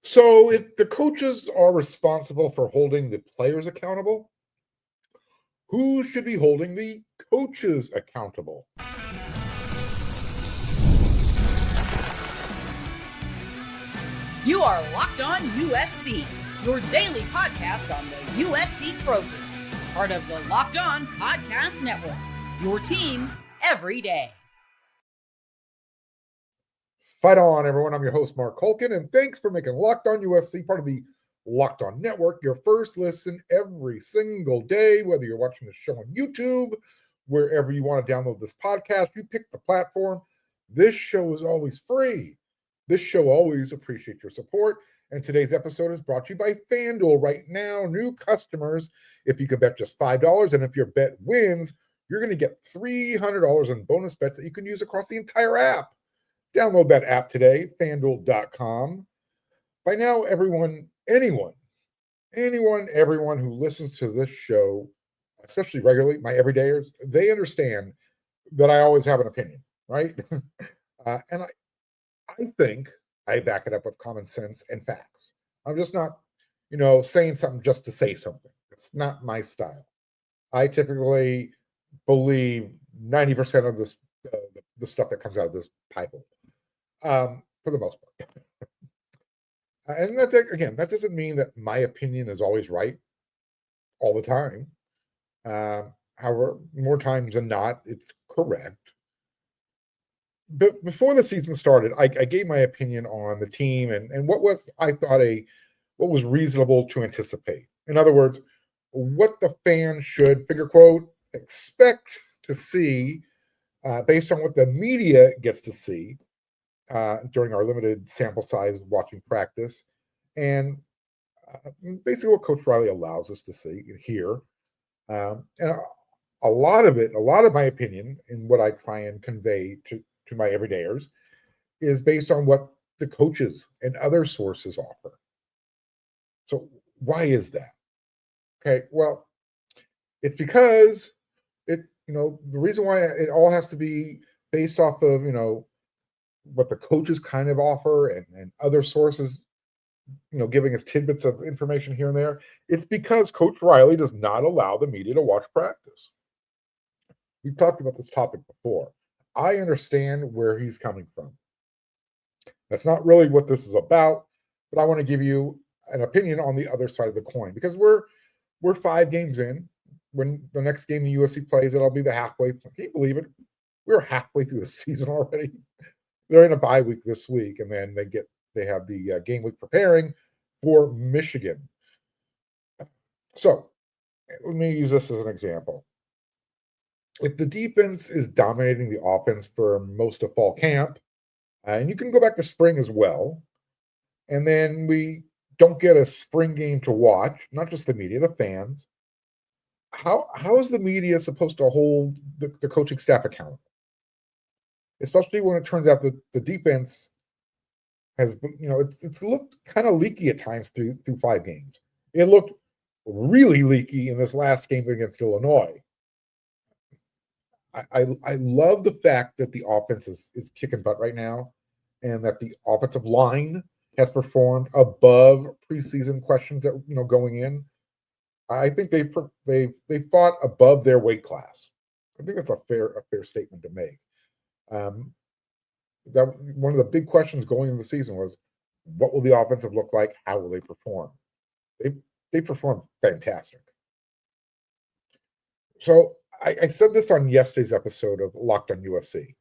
So, if the coaches are responsible for holding the players accountable, who should be holding the coaches accountable? You are Locked On USC, your daily podcast on the USC Trojans, part of the Locked On Podcast Network, your team every day. Fight on, everyone. I'm your host, Mark Culkin, and thanks for making Locked On USC part of the Locked On Network, your first listen every single day, whether you're watching the show on YouTube, wherever you want to download this podcast, you pick the platform. This show is always free. This show always appreciates your support. And today's episode is brought to you by FanDuel. Right now, new customers, if you can bet just $5, and if your bet wins, you're going to get $300 in bonus bets that you can use across the entire app. Download that app today, FanDuel.com. By now, everyone who listens to this show, especially regularly, my everydayers, they understand that I always have an opinion, right? And I think I back it up with common sense and facts. I'm just not, saying something just to say something. It's not my style. I typically believe 90% of this, the stuff that comes out of this pipe, for the most part. And that doesn't mean that my opinion is always right all the time. However, more times than not, it's correct. But before the season started, I gave my opinion on the team and what was reasonable to anticipate. In other words, what the fans should, finger quote, expect to see based on what the media gets to see during our limited sample size watching practice, and basically what Coach Riley allows us to see and hear. And a lot of my opinion and what I try and convey to my everydayers is based on what the coaches and other sources offer. So why is that? Okay, well, it's because the reason why it all has to be based off of, what the coaches kind of offer and other sources, giving us tidbits of information here and there. It's because Coach Riley does not allow the media to watch practice. We've talked about this topic before. I understand where he's coming from. That's not really what this is about, but I want to give you an opinion on the other side of the coin because we're 5 games in. When the next game the USC plays, it'll be the halfway. Can you believe it? We're halfway through the season already. They're in a bye week this week, and then they have the game week preparing for Michigan. So let me use this as an example. If the defense is dominating the offense for most of fall camp, and you can go back to spring as well, and then we don't get a spring game to watch, not just the media, the fans, how is the media supposed to hold the coaching staff accountable? Especially when it turns out that the defense has, it's looked kind of leaky at times through 5 games. It looked really leaky in this last game against Illinois. I love the fact that the offense is kicking butt right now, and that the offensive line has performed above preseason questions that going in. I think they fought above their weight class. I think that's a fair statement to make. That one of the big questions going into the season was, what will the offensive look like? How will they perform? They performed fantastic. So I said this on yesterday's episode of Locked on USC.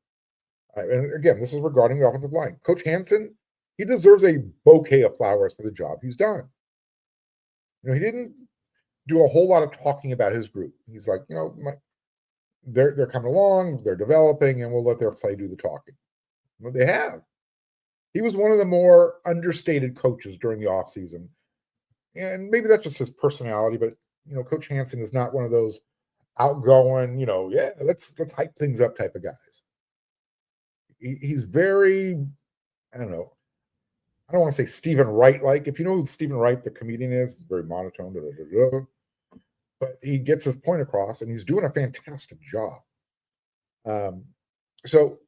And again, this is regarding the offensive line. Coach Hansen, he deserves a bouquet of flowers for the job he's done. He didn't do a whole lot of talking about his group. He's like, they're coming along, they're developing, and we'll let their play do the talking. Well, they have. He was one of the more understated coaches during the offseason. And maybe that's just his personality, but Coach Hansen is not one of those outgoing, let's hype things up type of guys. He's very, I don't want to say Stephen Wright-like. If you know who Stephen Wright, the comedian, is, very monotone, but he gets his point across, and he's doing a fantastic job. So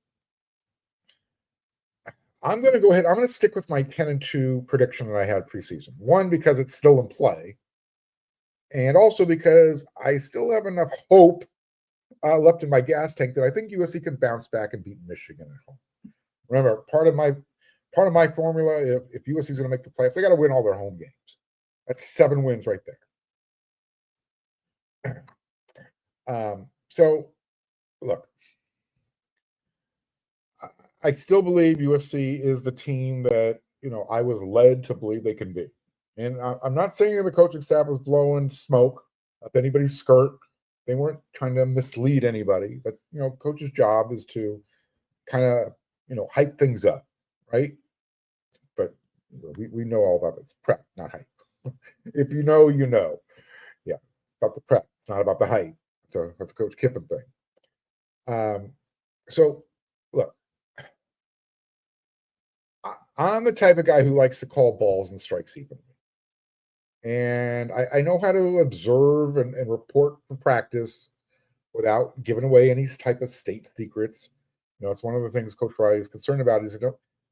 I'm going to go ahead. I'm going to stick with my 10-2 prediction that I had preseason. One, because it's still in play, and also because I still have enough hope left in my gas tank that I think USC can bounce back and beat Michigan at home. Remember, part of my formula, if USC is going to make the playoffs, they got to win all their home games. That's 7 wins right there. So, look, I still believe USC is the team that I was led to believe they can be. And I'm not saying the coaching staff was blowing smoke up anybody's skirt. They weren't trying to mislead anybody. But coach's job is to kind of hype things up, right? But we know all about this. Prep, not hype. If you know, you know. Yeah, about the prep. It's not about the hype. That's a Coach Kiffin thing. So, look, I'm the type of guy who likes to call balls and strikes evenly. And I know how to observe and report from practice without giving away any type of state secrets. It's one of the things Coach Riley is concerned about is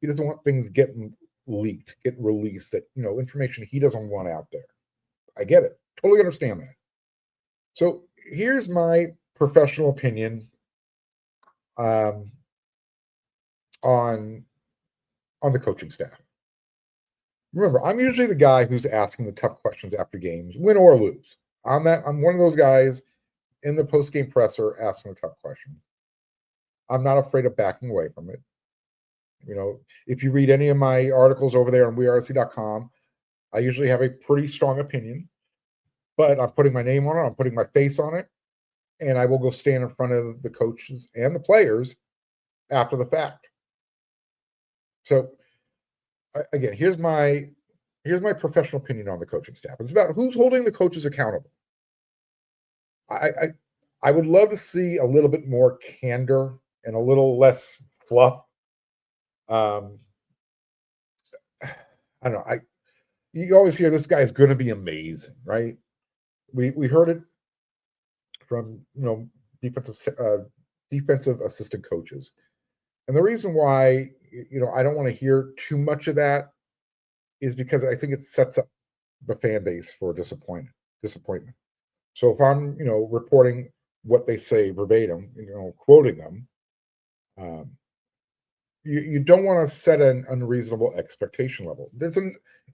he doesn't want things getting leaked, getting released, that, information he doesn't want out there. I get it. Totally understand that. So here's my professional opinion on the coaching staff. Remember, I'm usually the guy who's asking the tough questions after games, win or lose. I'm one of those guys in the post-game presser asking the tough question. I'm not afraid of backing away from it. If you read any of my articles over there on wersc.com, I usually have a pretty strong opinion, but I'm putting my name on it, I'm putting my face on it, and I will go stand in front of the coaches and the players after the fact. So, again, here's my professional opinion on the coaching staff. It's about who's holding the coaches accountable. I would love to see a little bit more candor and a little less fluff. I don't know. You always hear this guy's going to be amazing, right? We heard it from defensive assistant coaches, and the reason why I don't want to hear too much of that is because I think it sets up the fan base for disappointment. So if I'm reporting what they say verbatim, quoting them, you don't want to set an unreasonable expectation level.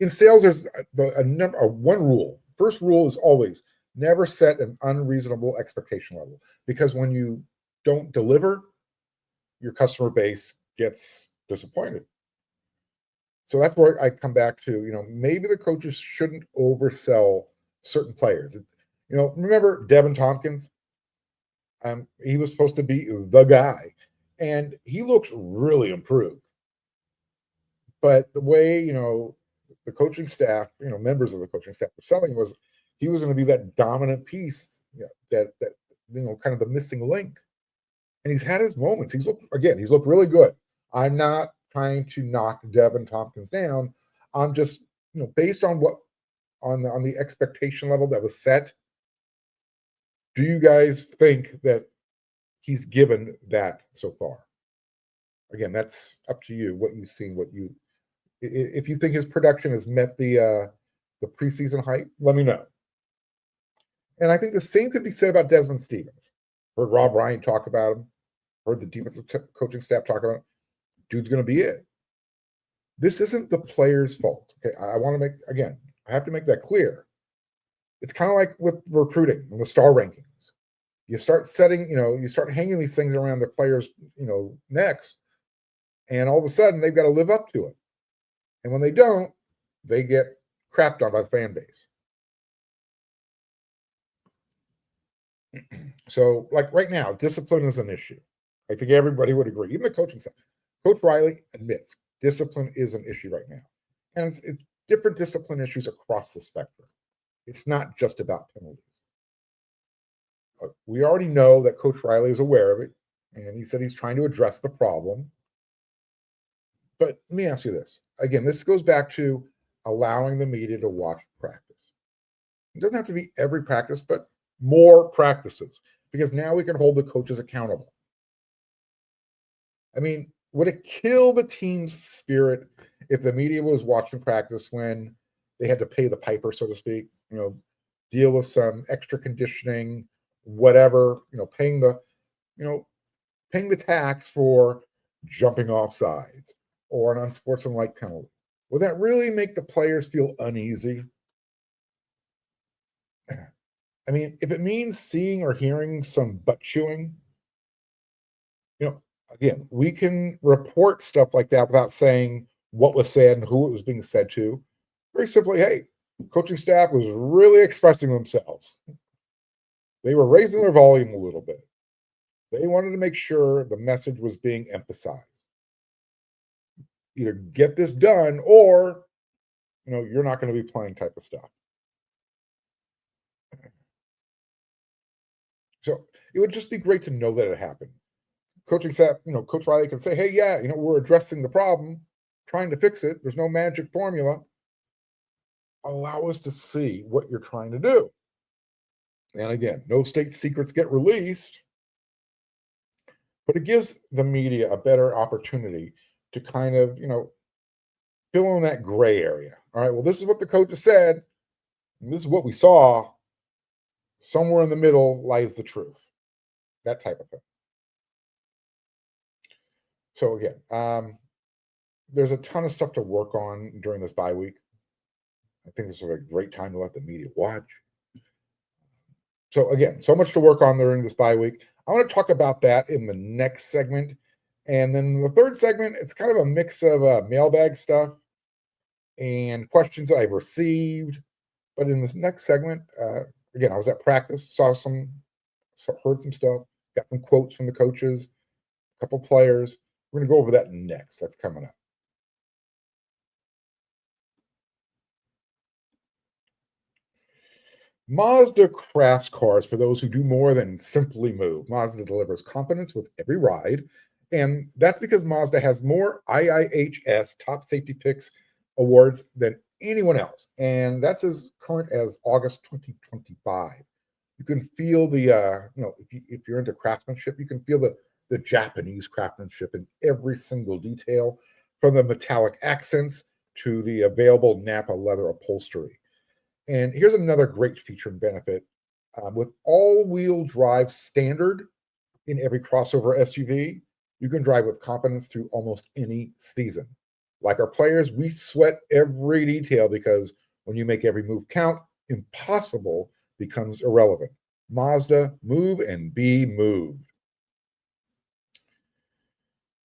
In sales, there's one rule. First rule is always never set an unreasonable expectation level, because when you don't deliver, your customer base gets disappointed. So that's where I come back to, maybe the coaches shouldn't oversell certain players. Remember Devin Tompkins? He was supposed to be the guy, and he looks really improved. But the way, the coaching staff, members of the coaching staff were selling was he was going to be that dominant piece, that kind of the missing link. And he's had his moments. He's looked really good. I'm not trying to knock Devin Tompkins down. I'm just, based on what on the expectation level that was set, do you guys think that he's given that so far? Again, that's up to you. What you've seen, if you think his production has met the preseason hype, let me know. And I think the same could be said about Desmond Stevens. Heard Rob Ryan talk about him. Heard the defensive coaching staff talk about him. Dude's going to be it. This isn't the player's fault. Okay, I have to make that clear. It's kind of like with recruiting and the star rankings. You start setting, you start hanging these things around the players, necks, and all of a sudden they've got to live up to it. And when they don't, they get crapped on by the fan base. So, like right now, discipline is an issue. I think everybody would agree. Even the coaching staff. Coach Riley admits discipline is an issue right now. And it's different discipline issues across the spectrum. It's not just about penalties. We already know that Coach Riley is aware of it, and he said he's trying to address the problem. But let me ask you this. Again, this goes back to allowing the media to watch practice. It doesn't have to be every practice, but more practices, because now we can hold the coaches accountable. I mean, Would it kill the team's spirit if the media was watching practice when they had to pay the piper, so to speak? Deal with some extra conditioning, whatever. Paying the tax for jumping off sides or an unsportsmanlike penalty. Would that really make the players feel uneasy? I mean, if it means seeing or hearing some butt chewing, again, we can report stuff like that without saying what was said and who it was being said to. Very simply, hey, coaching staff was really expressing themselves. They were raising their volume a little bit. They wanted to make sure the message was being emphasized. Either get this done or, you're not going to be playing type of stuff. So it would just be great to know that it happened. Coaching staff, Coach Riley can say, hey, yeah, we're addressing the problem, trying to fix it. There's no magic formula. Allow us to see what you're trying to do. And again, no state secrets get released, but it gives the media a better opportunity to kind of, fill in that gray area. All right, well, this is what the coach has said. And this is what we saw. Somewhere in the middle lies the truth. That type of thing. So again, there's a ton of stuff to work on during this bye week. I think this is a great time to let the media watch. So again, so much to work on during this bye week. I want to talk about that in the next segment. And then the third segment, it's kind of a mix of mailbag stuff and questions that I've received. But in this next segment, again, I was at practice, heard some stuff, got some quotes from the coaches, a couple players. We're going to go over that next. That's coming up. Mazda crafts cars for those who do more than simply move. Mazda delivers confidence with every ride, and that's because Mazda has more IIHS top safety picks awards than anyone else, and that's as current as August 2025. You can feel the, if you're into craftsmanship, you can feel the Japanese craftsmanship in every single detail, from the metallic accents to the available Napa leather upholstery. And here's another great feature and benefit. With all-wheel drive standard in every crossover SUV, you can drive with confidence through almost any season. Like our players, we sweat every detail because when you make every move count, impossible becomes irrelevant. Mazda, move and be moved.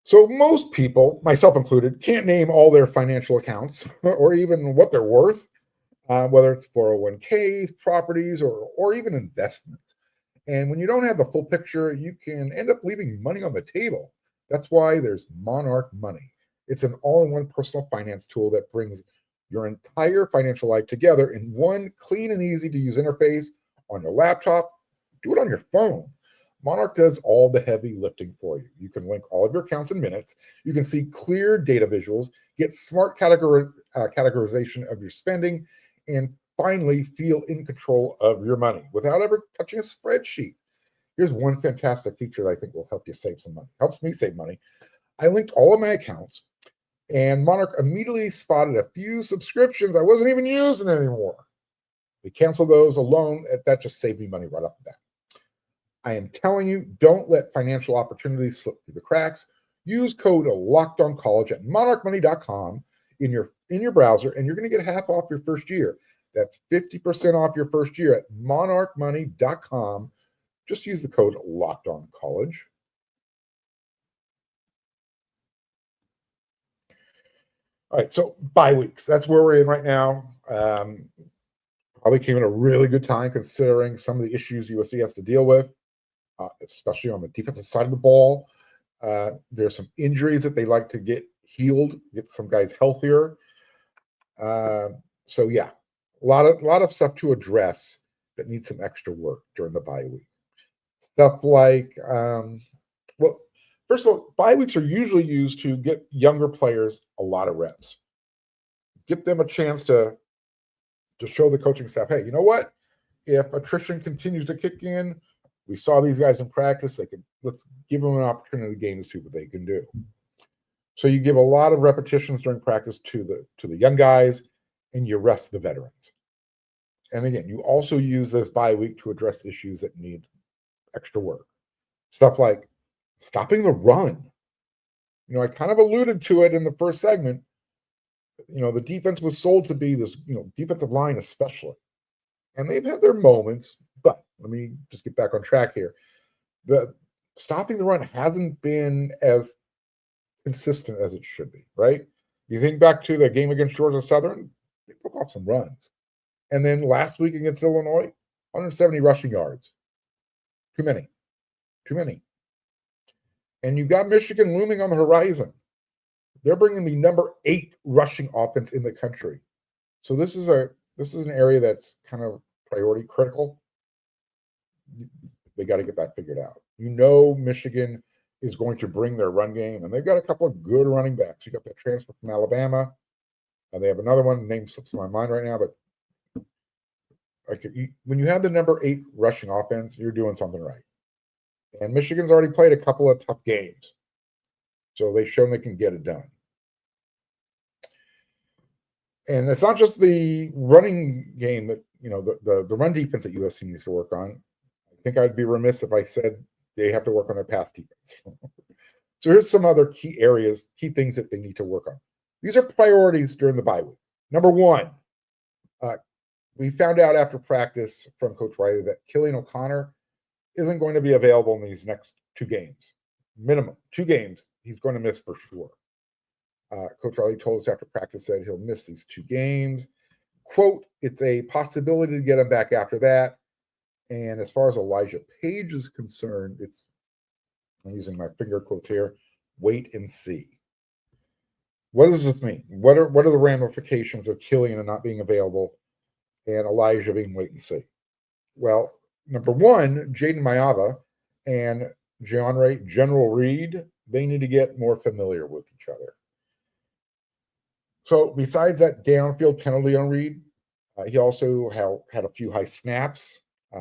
So most people, myself included, can't name all their financial accounts or even what they're worth. Whether it's 401ks, properties, or even investments. And when you don't have the full picture, you can end up leaving money on the table. That's why there's Monarch Money. It's an all-in-one personal finance tool that brings your entire financial life together in one clean and easy-to-use interface on your laptop. Do it on your phone. Monarch does all the heavy lifting for you. You can link all of your accounts in minutes. You can see clear data visuals, get smart categorization of your spending, and finally feel in control of your money without ever touching a spreadsheet. Here's one fantastic feature that I think will help you save some money. Helps me save money. I linked all of my accounts, and Monarch immediately spotted a few subscriptions I wasn't even using anymore. They canceled those alone. That just saved me money right off the bat. I am telling you, don't let financial opportunities slip through the cracks. Use code LOCKEDONCollege at monarchmoney.com in your browser, and you're going to get half off your first year. That's 50% off your first year at monarchmoney.com. Just use the code LOCKEDONCollege. All right, so bye weeks. That's where we're in right now. Probably came in a really good time considering some of the issues USC has to deal with, especially on the defensive side of the ball. There's some injuries that they like to get healed, get some guys healthier. So yeah, a lot of stuff to address that needs some extra work during the bye week. Stuff like, well, first of all, bye weeks are usually used to get younger players a lot of reps. Get them a chance to show the coaching staff, hey, you know what? If attrition continues to kick in, we saw these guys in practice. Let's give them an opportunity to game to see what they can do. So you give a lot of repetitions during practice to the young guys, and you rest the veterans. And again, you also use this bye week to address issues that need extra work. Stuff like stopping the run. I kind of alluded to it in the first segment. The defense was sold to be this, defensive line especially. And they've had their moments, but let me just get back on track here. The stopping the run hasn't been as consistent as it should be, right? You think back to the game against Georgia Southern, they broke off some runs. And then last week against Illinois, 170 rushing yards. Too many. Too many. And you've got Michigan looming on the horizon. They're bringing the number 8 rushing offense in the country. So this is an area that's kind of priority critical. They got to get that figured out. Michigan is going to bring their run game, and they've got a couple of good running backs. You got that transfer from Alabama, and they have another one. Name slips in my mind right now, but when you have the number 8 rushing offense, you're doing something right. And Michigan's already played a couple of tough games, so they've shown they can get it done. And it's not just the running game that, the run defense that USC needs to work on. I think I'd be remiss if I said they have to work on their pass defense. So here's some other key things that they need to work on. These are priorities during the bye week. Number 1, we found out after practice from Coach Riley that Killian O'Connor isn't going to be available in these next 2 games. Minimum 2 games he's going to miss for sure. Coach Riley told us after practice that he'll miss these 2 games. Quote, it's a possibility to get him back after that. And as far as Elijah Page is concerned, I'm using my finger quotes here, wait and see. What does this mean? What are the ramifications of Killian and not being available and Elijah being wait and see? Well, number 1, Jaden Mayava and General Reed, they need to get more familiar with each other. So besides that downfield penalty on Reed, he also had a few high snaps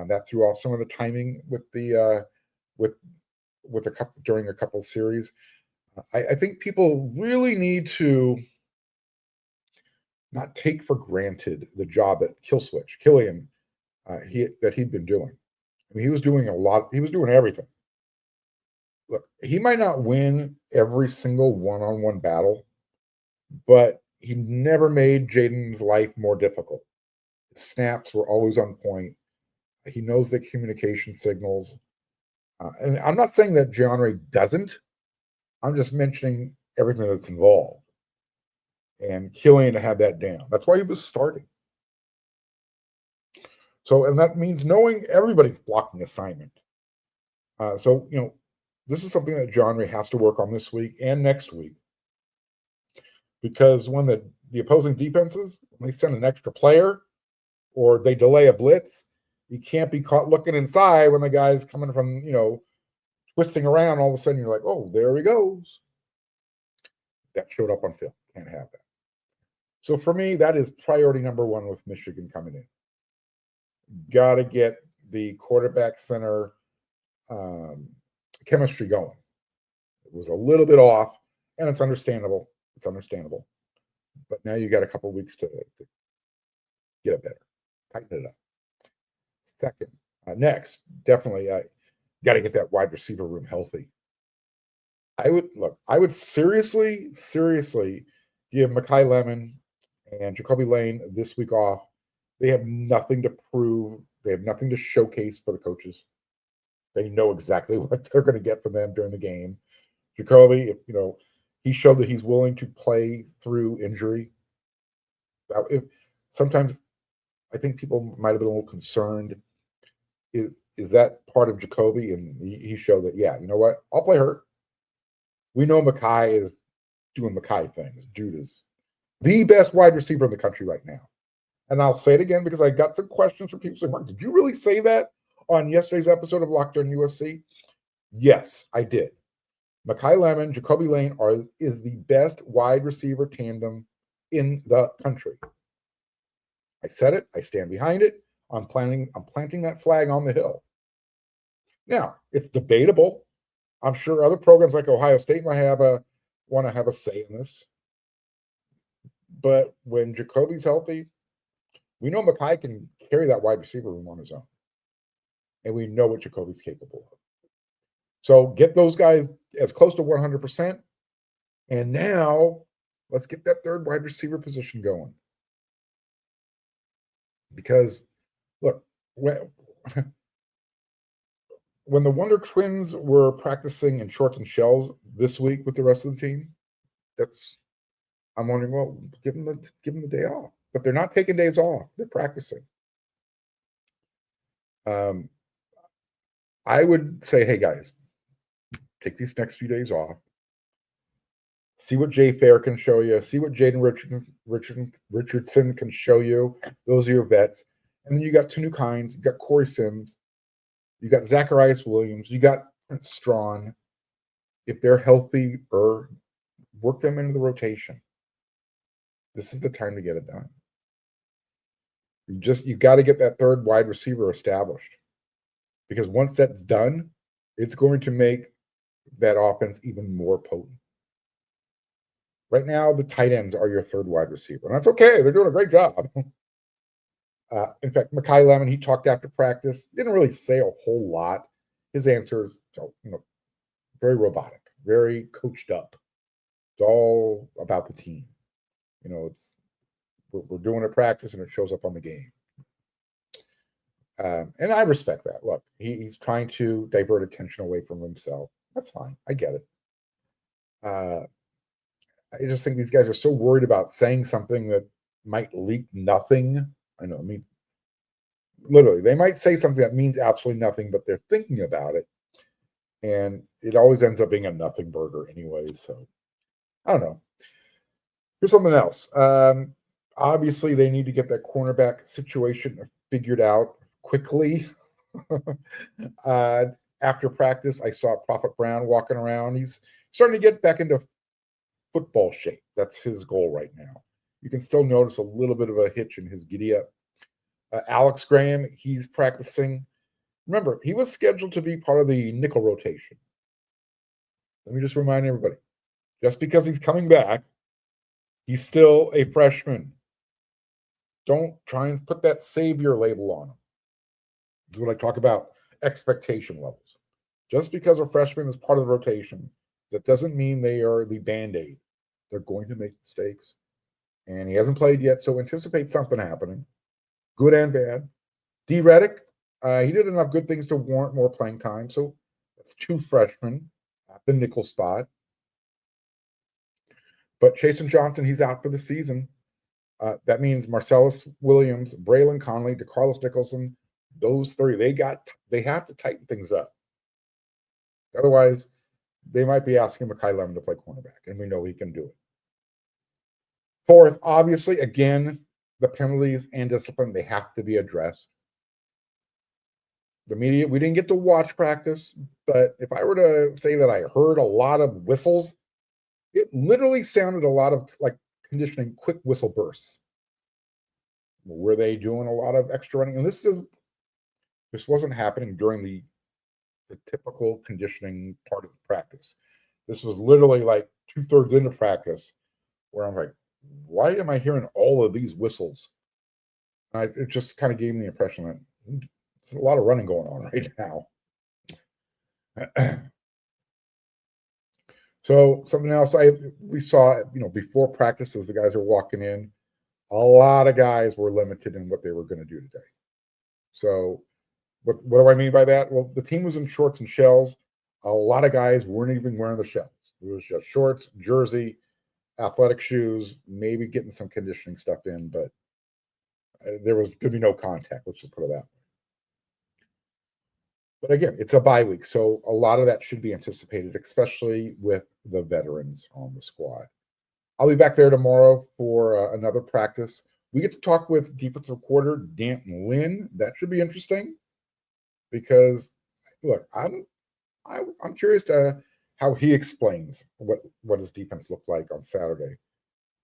that threw off some of the timing with the during a couple of series. I think people really need to not take for granted the job at Killian that he'd been doing. I mean, he was doing a lot. He was doing everything. Look, he might not win every single one-on-one battle, but he never made Jaden's life more difficult. His snaps were always on point. He knows the communication signals. And I'm not saying that Gianre doesn't. I'm just mentioning everything that's involved. And Killian had that down. That's why he was starting. So, and that means knowing everybody's blocking assignment. So, this is something that Gianre has to work on this week and next week. Because when the opposing defenses, when they send an extra player or they delay a blitz, you can't be caught looking inside when the guy's coming from, twisting around. All of a sudden, you're like, oh, there he goes. That showed up on film. Can't have that. So for me, that is priority number 1 with Michigan coming in. Got to get the quarterback center chemistry going. It was a little bit off, and it's understandable. It's understandable. But now you got a couple of weeks to get it better. Tighten it up. Second, next, definitely got to get that wide receiver room healthy. I would seriously give Makai Lemon and Jacoby Lane this week off. They have nothing to prove. They have nothing to showcase for the coaches. They know exactly what they're going to get from them during the game. Jacoby, he showed that he's willing to play through injury. Sometimes I think people might have been a little concerned. Is that part of Jacoby? And he showed that, yeah, you know what? I'll play hurt. We know Makai is doing Makai things. Dude is the best wide receiver in the country right now. And I'll say it again because I got some questions from people saying, Mark, did you really say that on yesterday's episode of Locked On USC? Yes, I did. Makai Lemon, Jacoby Lane is the best wide receiver tandem in the country. I said it. I stand behind it. I'm planting that flag on the hill. Now, it's debatable. I'm sure other programs like Ohio State might have a want to have a say in this. But when Jacoby's healthy, we know Mekhi can carry that wide receiver room on his own. And we know what Jacoby's capable of. So get those guys as close to 100%. And now let's get that third wide receiver position going. Because, look, when the Wonder Twins were practicing in shorts and shells this week with the rest of the team, I'm wondering, well, give them the day off. But they're not taking days off. They're practicing. I would say, hey, guys, take these next few days off. See what Jay Fair can show you. See what Jaden Richardson can show you. Those are your vets. And then you got two new kinds. You got Corey Sims. You got Zacharias Williams. You got Prince Strawn. If they're healthy, work them into the rotation. This is the time to get it done. You got to get that third wide receiver established. Because once that's done, it's going to make that offense even more potent. Right now, the tight ends are your third wide receiver. And that's okay. They're doing a great job. In fact, Mekhi Lemon, he talked after practice. Didn't really say a whole lot. His answers, very robotic, very coached up. It's all about the team. We're doing a practice and it shows up on the game. And I respect that. Look, he's trying to divert attention away from himself. That's fine. I get it. I just think these guys are so worried about saying something that might leak nothing. Literally, they might say something that means absolutely nothing, but they're thinking about it. And it always ends up being a nothing burger anyway. So, I don't know. Here's something else. Obviously, they need to get that cornerback situation figured out quickly. After practice, I saw Prophet Brown walking around. He's starting to get back into football shape. That's his goal right now. You can still notice a little bit of a hitch in his giddy up. Alex Graham, he's practicing. Remember, he was scheduled to be part of the nickel rotation. Let me just remind everybody, just because he's coming back, he's still a freshman. Don't try and put that savior label on him. This is what I talk about, expectation levels. Just because a freshman is part of the rotation, that doesn't mean they are the Band-Aid. They're going to make mistakes. And he hasn't played yet, so anticipate something happening, good and bad. D. Reddick, he did enough good things to warrant more playing time, so that's two freshmen at the nickel spot. But Chasen Johnson, he's out for the season. That means Marcellus Williams, Braylon Conley, DeCarlos Nicholson, those three, they have to tighten things up. Otherwise, they might be asking Mekhi Lemon to play cornerback, and we know he can do it. Fourth, obviously, again, the penalties and discipline, they have to be addressed. The media, we didn't get to watch practice, but if I were to say that I heard a lot of whistles, it literally sounded a lot of like conditioning quick whistle bursts. Were they doing a lot of extra running? And this wasn't happening during the typical conditioning part of the practice. This was literally like 2/3 into practice where I'm like, why am I hearing all of these whistles? And it just kind of gave me the impression that there's a lot of running going on right now. So something else we saw, before practice as the guys are walking in, a lot of guys were limited in what they were going to do today. So what do I mean by that? Well, the team was in shorts and shells. A lot of guys weren't even wearing the shells. It was just shorts, jersey, athletic shoes, maybe getting some conditioning stuff in, but there was going to be no contact. Let's just put it that way. But again, it's a bye week, so a lot of that should be anticipated, especially with the veterans on the squad. I'll be back there tomorrow for another practice. We get to talk with defensive coordinator Antonlynn. That should be interesting because, look, I'm curious to how he explains what his defense looked like on Saturday,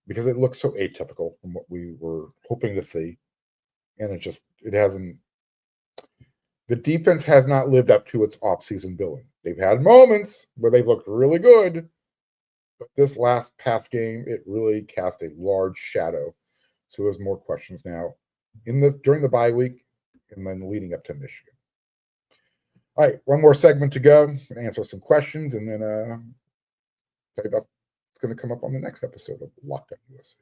because it looks so atypical from what we were hoping to see, and it hasn't. The defense has not lived up to its offseason billing. They've had moments where they've looked really good, But this last past game, it really cast a large shadow. So there's more questions now during the bye week and then leading up to Michigan. All right, one more segment to go. I'm going to answer some questions and then tell you about what's going to come up on the next episode of Locked On USC.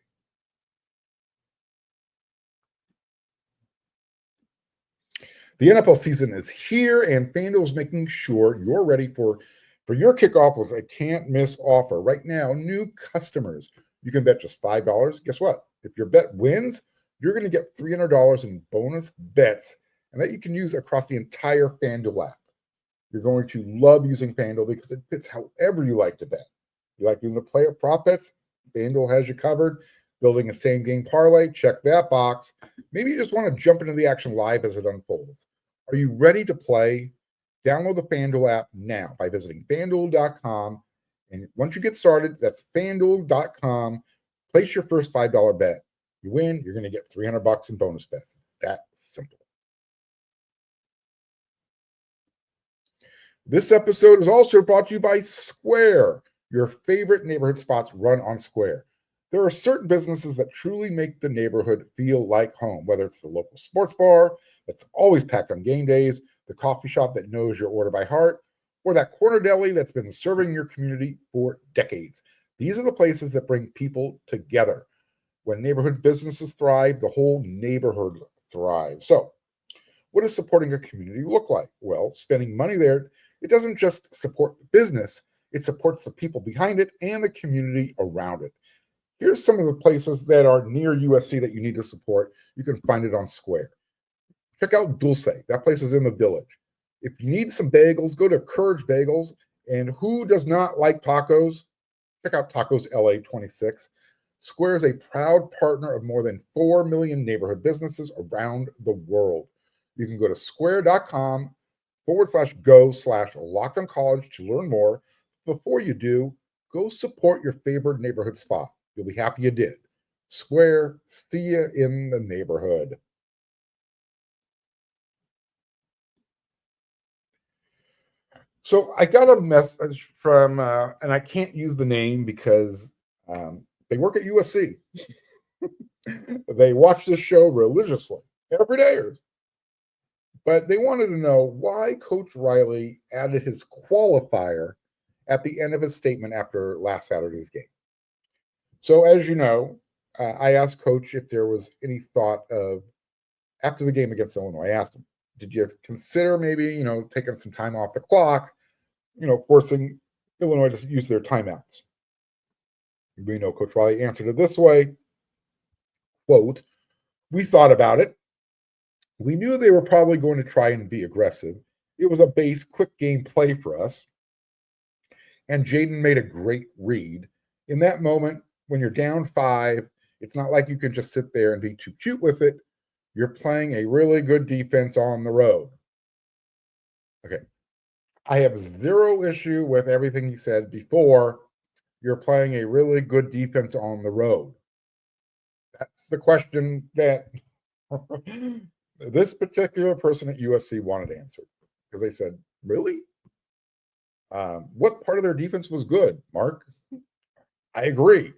The NFL season is here, and FanDuel is making sure you're ready for your kickoff with a can't-miss offer. Right now, new customers, you can bet just $5. Guess what? If your bet wins, you're going to get $300 in bonus bets, and that you can use across the entire FanDuel app. You're going to love using FanDuel because it fits however you like to bet. You like doing the player prop bets? FanDuel has you covered. Building a same-game parlay? Check that box. Maybe you just want to jump into the action live as it unfolds. Are you ready to play? Download the FanDuel app now by visiting FanDuel.com. And once you get started, that's FanDuel.com. Place your first $5 bet. You win, you're going to get $300 in bonus bets. It's that simple. This episode is also brought to you by Square. Your favorite neighborhood spots run on Square. There are certain businesses that truly make the neighborhood feel like home, whether it's the local sports bar that's always packed on game days, the coffee shop that knows your order by heart, or that corner deli that's been serving your community for decades. These are the places that bring people together. When neighborhood businesses thrive, the whole neighborhood thrives. So, what does supporting a community look like? Well, spending money there, it doesn't just support the business, it supports the people behind it and the community around it. Here's some of the places that are near USC that you need to support. You can find it on Square. Check out Dulce. That place is in the Village. If you need some bagels, go to Courage Bagels. And who does not like tacos? Check out Tacos LA 26. Square is a proud partner of more than 4 million neighborhood businesses around the world. You can go to square.com/go/LockedOnCollege to learn more. Before you do, go support your favorite neighborhood spot. You'll be happy you did. Square, see you in the neighborhood. So I got a message from, and I can't use the name because they work at USC. They watch this show religiously every day. But they wanted to know why Coach Riley added his qualifier at the end of his statement after last Saturday's game. So as you know, I asked Coach if there was any thought of, after the game against Illinois, I asked him, did you consider maybe, taking some time off the clock, forcing Illinois to use their timeouts? We know Coach Riley answered it this way, quote, "We thought about it. We knew they were probably going to try and be aggressive. It was a base, quick game play for us. And Jaden made a great read. In that moment, when you're down 5, it's not like you can just sit there and be too cute with it. You're playing a really good defense on the road." Okay. I have zero issue with everything he said before. You're playing a really good defense on the road. That's the question that this particular person at USC wanted answered, because they said, really? What part of their defense was good, Mark? I agree.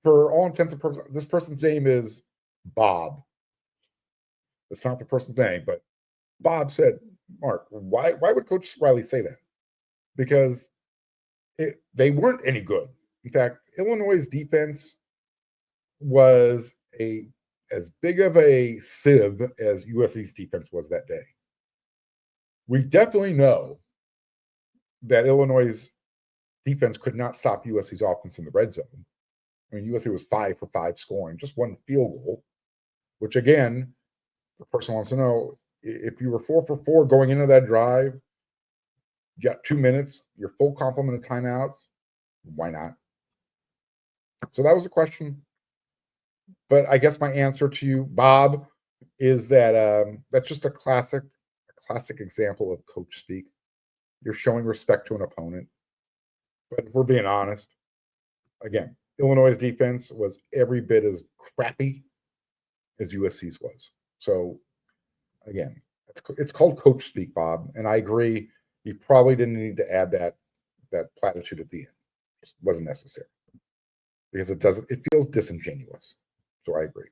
For all intents and purposes, this person's name is Bob. That's not the person's name, but Bob said, Mark, why would Coach Riley say that? Because they weren't any good. In fact, Illinois' defense was as big of a sieve as USC's defense was that day. We definitely know that Illinois' defense could not stop USC's offense in the red zone. I mean, USC was 5 for 5 scoring, just one field goal, which again, the person wants to know, if you were 4 for 4 going into that drive, you got 2 minutes, your full complement of timeouts, why not? So that was a question. But I guess my answer to you, Bob, is that that's just a classic example of coach speak. You're showing respect to an opponent. But if we're being honest, again, Illinois' defense was every bit as crappy as USC's was. So again, it's called coach speak, Bob, and I agree. You probably didn't need to add that platitude at the end. Just wasn't necessary because it feels disingenuous. So I agree.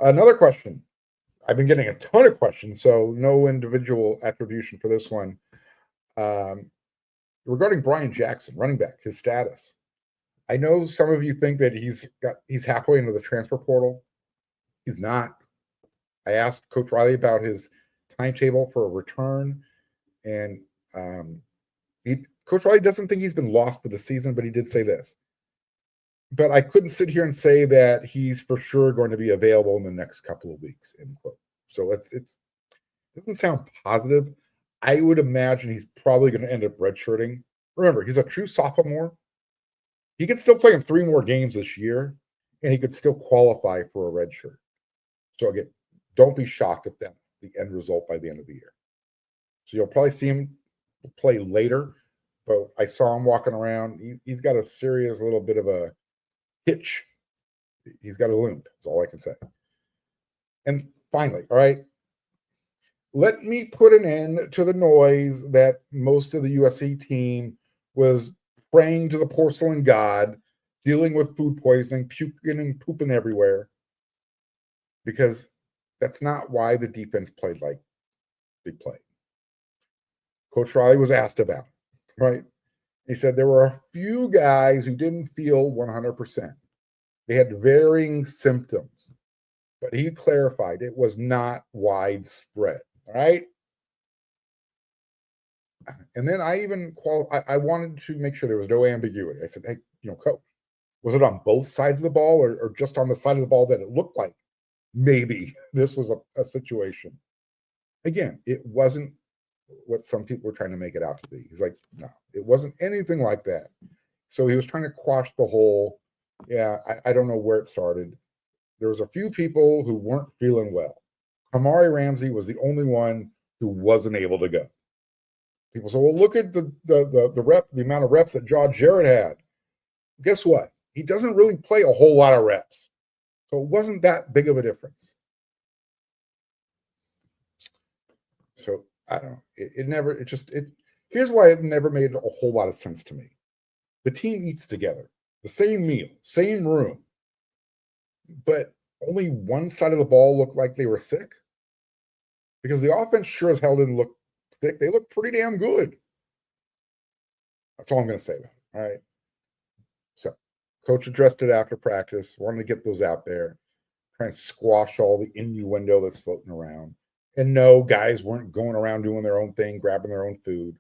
Another question. I've been getting a ton of questions, so no individual attribution for this one. Regarding Brian Jackson, running back, his status. I know some of you think that he's halfway into the transfer portal. He's not. I asked Coach Riley about his timetable for a return, and Coach Riley doesn't think he's been lost for the season, but he did say this. But I couldn't sit here and say that he's for sure going to be available in the next couple of weeks, end quote. So it doesn't sound positive. I would imagine he's probably going to end up redshirting. Remember, he's a true sophomore. He could still play in 3 more games this year, and he could still qualify for a redshirt. So again, don't be shocked if that's the end result by the end of the year. So you'll probably see him play later, but I saw him walking around. He's got a serious little bit of a hitch. He's got a limp. That's all I can say. And finally, all right, let me put an end to the noise that most of the USC team was praying to the porcelain god, dealing with food poisoning, puking and pooping everywhere, because that's not why the defense played like they played. Coach Riley was asked about it, right? He said there were a few guys who didn't feel 100%. They had varying symptoms, but he clarified it was not widespread. All right. And then I wanted to make sure there was no ambiguity. I said, hey, coach, was it on both sides of the ball or just on the side of the ball that it looked like maybe this was a situation? Again, it wasn't what some people were trying to make it out to be. He's like, no, it wasn't anything like that. So he was trying to quash the whole, I don't know where it started. There was a few people who weren't feeling well. Kamari Ramsey was the only one who wasn't able to go. People say, well, look at the amount of reps that Josh Jarrett had. Guess what? He doesn't really play a whole lot of reps. So it wasn't that big of a difference. So I don't know. Here's why it never made a whole lot of sense to me. The team eats together, the same meal, same room, but only one side of the ball looked like they were sick. Because the offense sure as hell didn't look sick. They looked pretty damn good. That's all I'm going to say about it. All right. So, coach addressed it after practice. Wanted to get those out there, try and squash all the innuendo that's floating around. And no, guys weren't going around doing their own thing, grabbing their own food.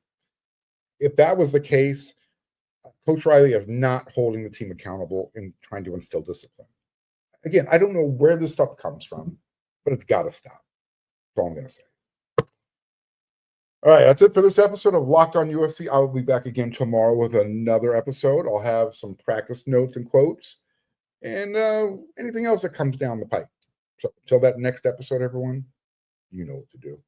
If that was the case, Coach Riley is not holding the team accountable and trying to instill discipline. Again, I don't know where this stuff comes from, but it's got to stop. That's all I'm going to say. All right, that's it for this episode of Locked On USC. I will be back again tomorrow with another episode. I'll have some practice notes and quotes and anything else that comes down the pipe. So until that next episode, everyone, you know what to do.